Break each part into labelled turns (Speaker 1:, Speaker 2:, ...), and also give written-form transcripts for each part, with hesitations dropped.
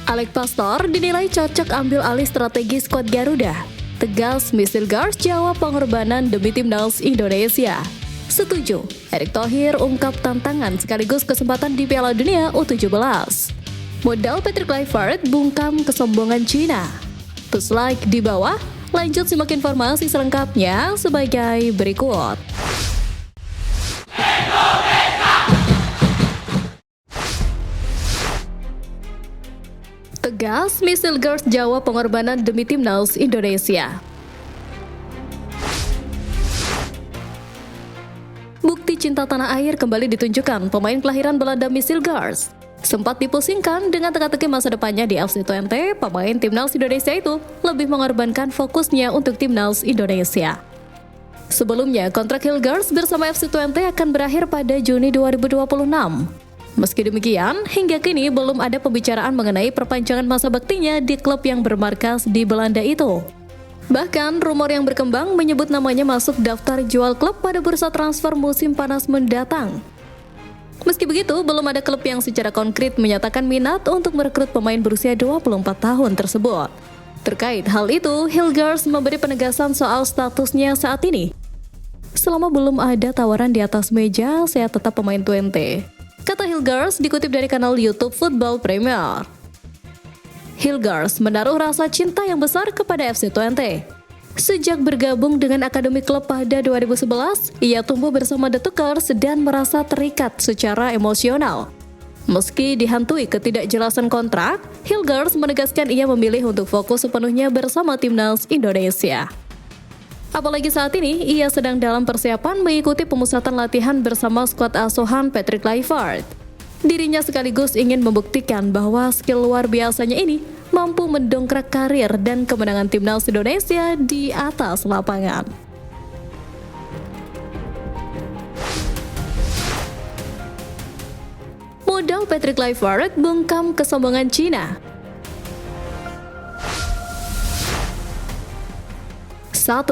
Speaker 1: Alex Pastor dinilai cocok ambil alih strategi skuad Garuda. Tegas Misil Gars jawab pengorbanan demi timnas Indonesia. Setuju, Erick Thohir ungkap tantangan sekaligus kesempatan di Piala Dunia U17. Modal Patrick Kluivert bungkam kesombongan Cina. Plus like di bawah, lanjut simak informasi selengkapnya sebagai berikut. Tegas, Misil Gars jawab pengorbanan demi timnas Indonesia. Bukti cinta tanah air kembali ditunjukkan pemain kelahiran Belanda Misil Gars. Sempat dipusingkan dengan teka-teki masa depannya di FC Twente, pemain timnas Indonesia itu lebih mengorbankan fokusnya untuk timnas Indonesia. Sebelumnya, kontrak Hilgers bersama FC Twente akan berakhir pada Juni 2026. Meski demikian, hingga kini belum ada pembicaraan mengenai perpanjangan masa baktinya di klub yang bermarkas di Belanda itu. Bahkan, rumor yang berkembang menyebut namanya masuk daftar jual klub pada bursa transfer musim panas mendatang. Meski begitu, belum ada klub yang secara konkret menyatakan minat untuk merekrut pemain berusia 24 tahun tersebut. Terkait hal itu, Hilgers memberi penegasan soal statusnya saat ini. Selama belum ada tawaran di atas meja, saya tetap pemain Twente, kata Hilgers dikutip dari kanal YouTube Football Premier. Hilgers menaruh rasa cinta yang besar kepada FC Twente. Sejak bergabung dengan akademi klub pada 2011, ia tumbuh bersama The Tuckers dan merasa terikat secara emosional. Meski dihantui ketidakjelasan kontrak, Hilgers menegaskan ia memilih untuk fokus sepenuhnya bersama timnas Indonesia. Apalagi saat ini, ia sedang dalam persiapan mengikuti pemusatan latihan bersama skuad asuhan Patrick Kluivert. Dirinya sekaligus ingin membuktikan bahwa skill luar biasanya ini mampu mendongkrak karir dan kemenangan timnas Indonesia di atas lapangan. Modal Patrick Kluivert bungkam kesombongan Cina. 1.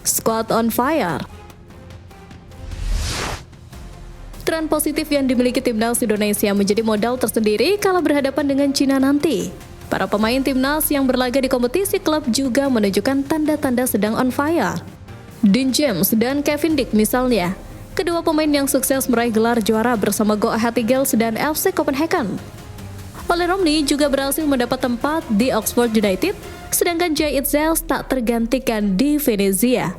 Speaker 1: Squad on fire. Tren positif yang dimiliki timnas Indonesia menjadi modal tersendiri kala berhadapan dengan Cina nanti. Para pemain timnas yang berlaga di kompetisi klub juga menunjukkan tanda-tanda sedang on fire. Dean James dan Kevin Dijk misalnya, kedua pemain yang sukses meraih gelar juara bersama Go Ahead Eagles dan FC Copenhagen. Ole Romney juga berhasil mendapat tempat di Oxford United, sedangkan Jay Itzels tak tergantikan di Venezia.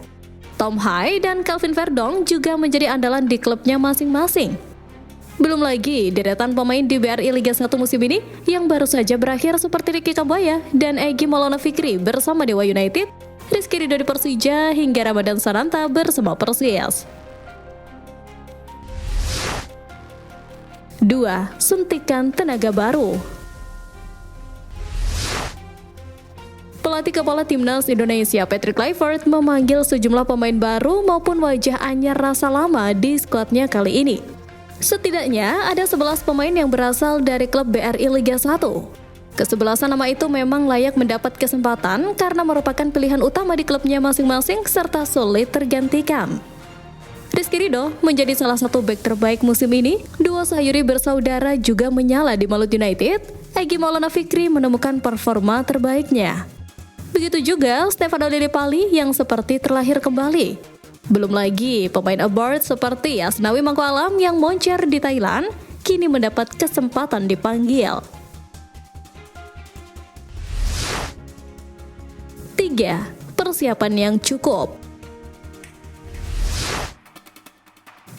Speaker 1: Tom Hai dan Calvin Verdong juga menjadi andalan di klubnya masing-masing. Belum lagi deretan pemain di BRI Liga 1 musim ini yang baru saja berakhir seperti Ricky Kambuaya dan Egy Maulana Fikri bersama Dewa United, Rizky Ridho di Persija hingga Ramadan Sananta bersama Persis. 2. Suntikan tenaga baru. Pelatih kepala timnas Indonesia Patrick Kluivert memanggil sejumlah pemain baru maupun wajah anyar rasa lama di skuadnya kali ini. Setidaknya ada 11 pemain yang berasal dari klub BRI Liga 1. Kesebelasan nama itu memang layak mendapat kesempatan karena merupakan pilihan utama di klubnya masing-masing serta sulit tergantikan. Rizky Ridho menjadi salah satu bek terbaik musim ini. Duo Sayuri bersaudara juga menyala di Malut United. Egy Maulana Fikri menemukan performa terbaiknya. Begitu juga Stefano Lillipali yang seperti terlahir kembali. Belum lagi pemain abroad seperti Asnawi Mangkualam yang moncer di Thailand kini mendapat kesempatan dipanggil. 3. Persiapan yang cukup.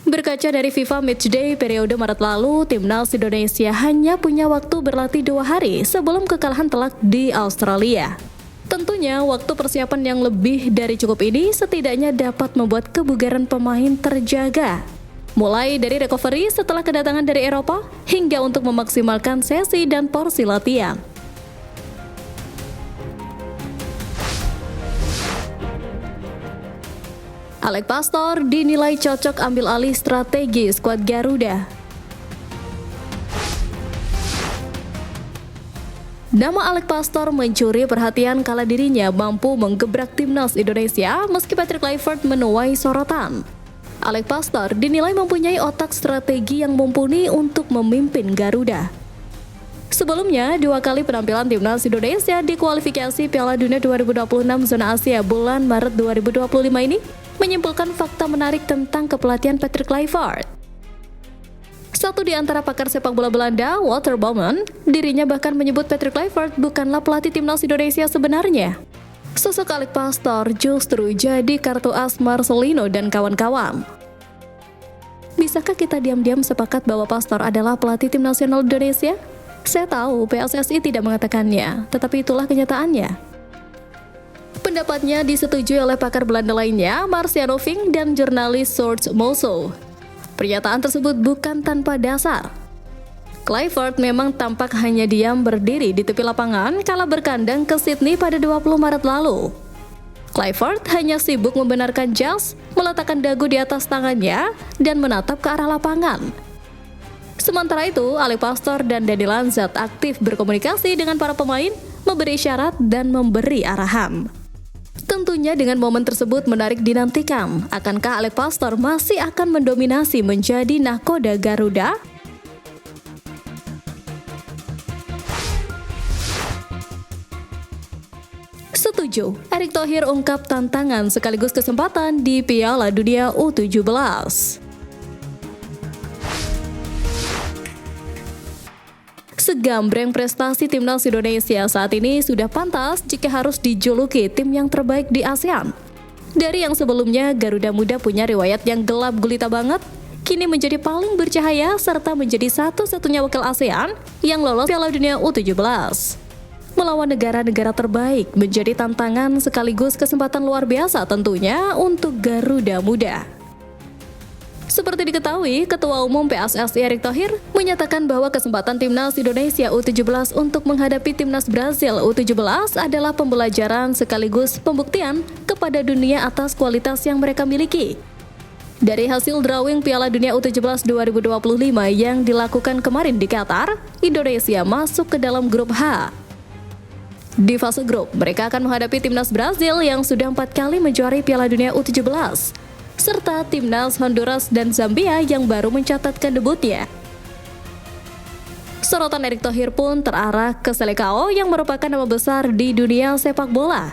Speaker 1: Berkaca dari FIFA Matchday periode Maret lalu, timnas Indonesia hanya punya waktu berlatih 2 hari sebelum kekalahan telak di Australia. Tentunya waktu persiapan yang lebih dari cukup ini setidaknya dapat membuat kebugaran pemain terjaga. Mulai dari recovery setelah kedatangan dari Eropa hingga untuk memaksimalkan sesi dan porsi latihan. Alex Pastor dinilai cocok ambil alih strategi skuad Garuda. Nama Alex Pastor mencuri perhatian kala dirinya mampu menggebrak timnas Indonesia meski Patrick Kluivert menuai sorotan. Alex Pastor dinilai mempunyai otak strategi yang mumpuni untuk memimpin Garuda. Sebelumnya, 2 kali penampilan timnas Indonesia di kualifikasi Piala Dunia 2026 zona Asia bulan Maret 2025 ini menyimpulkan fakta menarik tentang kepelatihan Patrick Kluivert. Satu di antara pakar sepak bola Belanda, Walter Bouwman, dirinya bahkan menyebut Patrick Kluivert bukanlah pelatih timnas Indonesia sebenarnya. Sosok Alex Pastoor justru jadi kartu as Marcelino dan kawan-kawan. Bisakah kita diam-diam sepakat bahwa Pastoor adalah pelatih tim nasional Indonesia? Saya tahu PSSI tidak mengatakannya, tetapi itulah kenyataannya. Pendapatnya disetujui oleh pakar Belanda lainnya, Marciano Vink dan jurnalis Sjoerd Moso. Pernyataan tersebut bukan tanpa dasar. Kluivert memang tampak hanya diam berdiri di tepi lapangan kala berkandang ke Sydney pada 20 Maret lalu. Kluivert hanya sibuk membenarkan jas, meletakkan dagu di atas tangannya, dan menatap ke arah lapangan. Sementara itu, Alex Pastoor dan Dani Lanzat aktif berkomunikasi dengan para pemain, memberi isyarat dan memberi arahan. Tentunya dengan momen tersebut menarik dinantikan. Akankah Alex Pastoor masih akan mendominasi menjadi nahkoda Garuda? Setuju, Erick Thohir ungkap tantangan sekaligus kesempatan di Piala Dunia U17. Segambreng prestasi timnas Indonesia saat ini sudah pantas jika harus dijuluki tim yang terbaik di ASEAN. Dari yang sebelumnya Garuda Muda punya riwayat yang gelap gulita banget, kini menjadi paling bercahaya serta menjadi satu-satunya wakil ASEAN yang lolos Piala Dunia U17. Melawan negara-negara terbaik menjadi tantangan sekaligus kesempatan luar biasa tentunya untuk Garuda Muda. Seperti diketahui, Ketua Umum PSSI Erick Thohir menyatakan bahwa kesempatan timnas Indonesia U17 untuk menghadapi timnas Brasil U17 adalah pembelajaran sekaligus pembuktian kepada dunia atas kualitas yang mereka miliki. Dari hasil drawing Piala Dunia U17 2025 yang dilakukan kemarin di Qatar, Indonesia masuk ke dalam grup H. Di fase grup, mereka akan menghadapi timnas Brasil yang sudah 4 kali menjuarai Piala Dunia U17. Serta timnas Honduras dan Zambia yang baru mencatatkan debutnya. Sorotan Erick Thohir pun terarah ke Seleção yang merupakan nama besar di dunia sepak bola.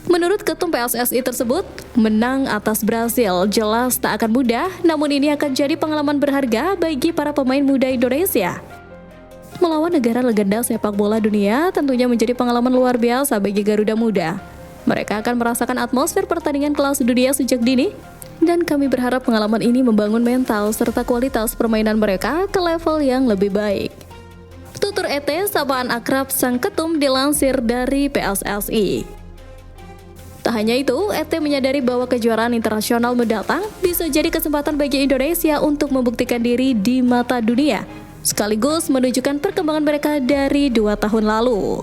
Speaker 1: Menurut ketum PSSI tersebut, menang atas Brasil jelas tak akan mudah, namun ini akan jadi pengalaman berharga bagi para pemain muda Indonesia. Melawan negara legenda sepak bola dunia tentunya menjadi pengalaman luar biasa bagi Garuda Muda. Mereka akan merasakan atmosfer pertandingan kelas dunia sejak dini, dan kami berharap pengalaman ini membangun mental serta kualitas permainan mereka ke level yang lebih baik. Tutur ET, sapaan akrab sang ketum dilansir dari PSSI. Tak hanya itu, ET menyadari bahwa kejuaraan internasional mendatang bisa jadi kesempatan bagi Indonesia untuk membuktikan diri di mata dunia, sekaligus menunjukkan perkembangan mereka dari 2 tahun lalu.